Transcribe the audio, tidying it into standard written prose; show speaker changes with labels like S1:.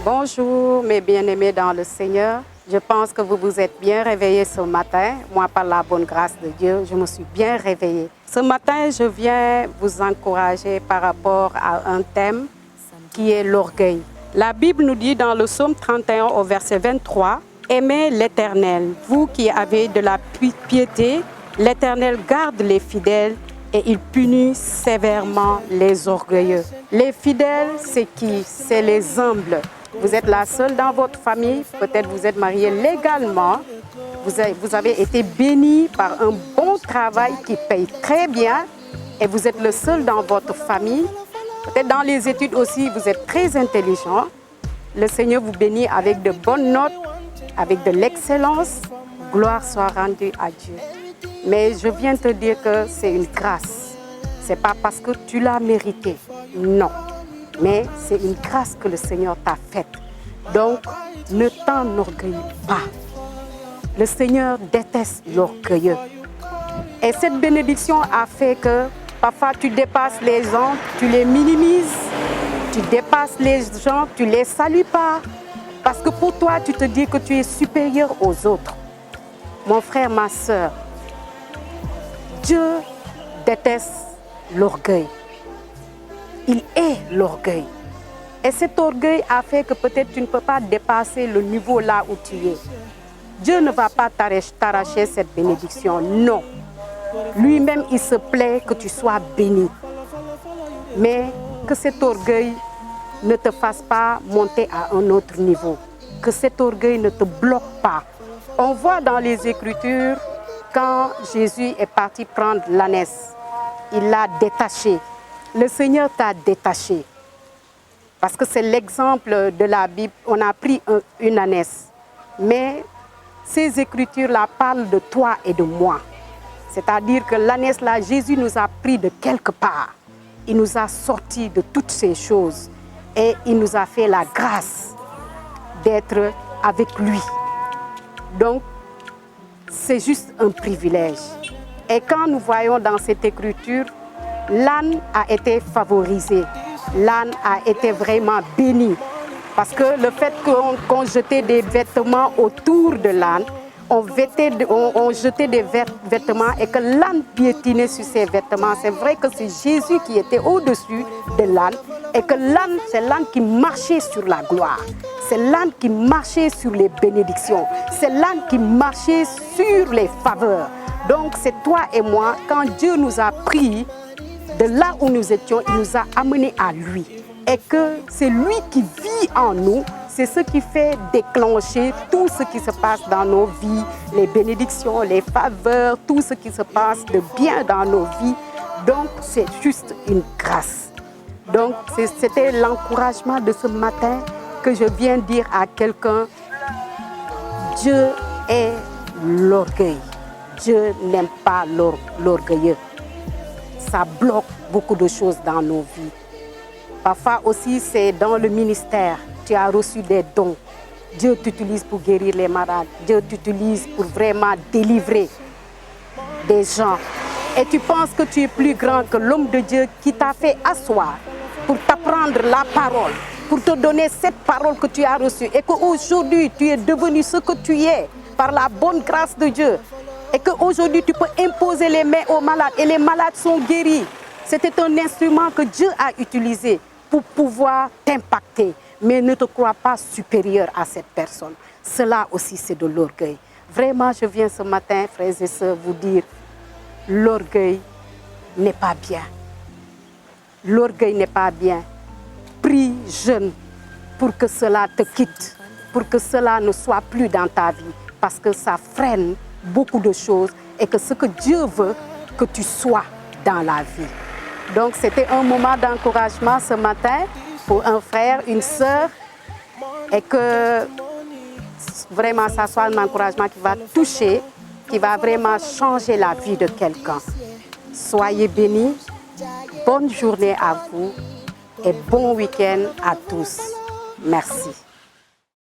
S1: Bonjour mes bien-aimés dans le Seigneur. Je pense que vous vous êtes bien réveillés ce matin. Moi, par la bonne grâce de Dieu, je me suis bien réveillée. Ce matin, je viens vous encourager par rapport à un thème qui est l'orgueil. La Bible nous dit dans le psaume 31 au verset 23, « Aimez l'Éternel, vous qui avez de la piété, l'Éternel garde les fidèles et il punit sévèrement les orgueilleux. » Les fidèles, c'est qui? C'est les humbles. Vous êtes la seule dans votre famille, peut-être vous êtes marié légalement, vous avez été béni par un bon travail qui paye très bien et vous êtes le seul dans votre famille. Peut-être dans les études aussi, vous êtes très intelligent. Le Seigneur vous bénit avec de bonnes notes, avec de l'excellence. Gloire soit rendue à Dieu. Mais je viens te dire que c'est une grâce. Ce n'est pas parce que tu l'as mérité, non. Mais c'est une grâce que le Seigneur t'a faite. Donc, ne t'enorgueillis pas. Le Seigneur déteste l'orgueilleux. Et cette bénédiction a fait que parfois tu dépasses les gens, tu les minimises. Tu dépasses les gens, tu ne les salues pas. Parce que pour toi, tu te dis que tu es supérieur aux autres. Mon frère, ma soeur, Dieu déteste l'orgueil. Il est l'orgueil. Et cet orgueil a fait que peut-être tu ne peux pas dépasser le niveau là où tu es. Dieu ne va pas t'arracher cette bénédiction, non. Lui-même, il se plaît que tu sois béni. Mais que cet orgueil ne te fasse pas monter à un autre niveau. Que cet orgueil ne te bloque pas. On voit dans les Écritures, quand Jésus est parti prendre l'ânesse, il l'a détaché. Le Seigneur t'a détaché. Parce que c'est l'exemple de la Bible. On a pris une ânesse. Mais ces Écritures-là parlent de toi et de moi. C'est-à-dire que l'ânesse-là, Jésus nous a pris de quelque part. Il nous a sortis de toutes ces choses. Et il nous a fait la grâce d'être avec lui. Donc, c'est juste un privilège. Et quand nous voyons dans cette Écriture, l'âne a été favorisé. L'âne a été vraiment béni. Parce que le fait qu'on jetait des vêtements autour de l'âne, on jetait des vêtements et que l'âne piétinait sur ces vêtements. C'est vrai que c'est Jésus qui était au-dessus de l'âne et que l'âne, c'est l'âne qui marchait sur la gloire. C'est l'âne qui marchait sur les bénédictions. C'est l'âne qui marchait sur les faveurs. Donc c'est toi et moi, quand Dieu nous a pris de là où nous étions, il nous a amenés à lui. Et que c'est lui qui vit en nous. C'est ce qui fait déclencher tout ce qui se passe dans nos vies, les bénédictions, les faveurs, tout ce qui se passe de bien dans nos vies. Donc, c'est juste une grâce. Donc, c'était l'encouragement de ce matin que je viens dire à quelqu'un. Dieu est l'orgueil. Dieu n'aime pas l'orgueilleux. Ça bloque beaucoup de choses dans nos vies. Parfois aussi, c'est dans le ministère. Tu as reçu des dons. Dieu t'utilise pour guérir les malades. Dieu t'utilise pour vraiment délivrer des gens. Et tu penses que tu es plus grand que l'homme de Dieu qui t'a fait asseoir pour t'apprendre la parole, pour te donner cette parole que tu as reçue. Et qu'aujourd'hui, tu es devenu ce que tu es par la bonne grâce de Dieu. Et qu'aujourd'hui, tu peux imposer les mains aux malades et les malades sont guéris. C'était un instrument que Dieu a utilisé pour pouvoir t'impacter. Mais ne te crois pas supérieur à cette personne. Cela aussi, c'est de l'orgueil. Vraiment, je viens ce matin, frères et sœurs, vous dire, l'orgueil n'est pas bien. L'orgueil n'est pas bien. Prie jeune pour que cela te quitte, pour que cela ne soit plus dans ta vie, parce que ça freine beaucoup de choses et que ce que Dieu veut, que tu sois dans la vie. Donc, c'était un moment d'encouragement ce matin pour un frère, une sœur, et que vraiment ça soit un encouragement qui va toucher, qui va vraiment changer la vie de quelqu'un. Soyez bénis, bonne journée à vous et bon week-end à tous. Merci.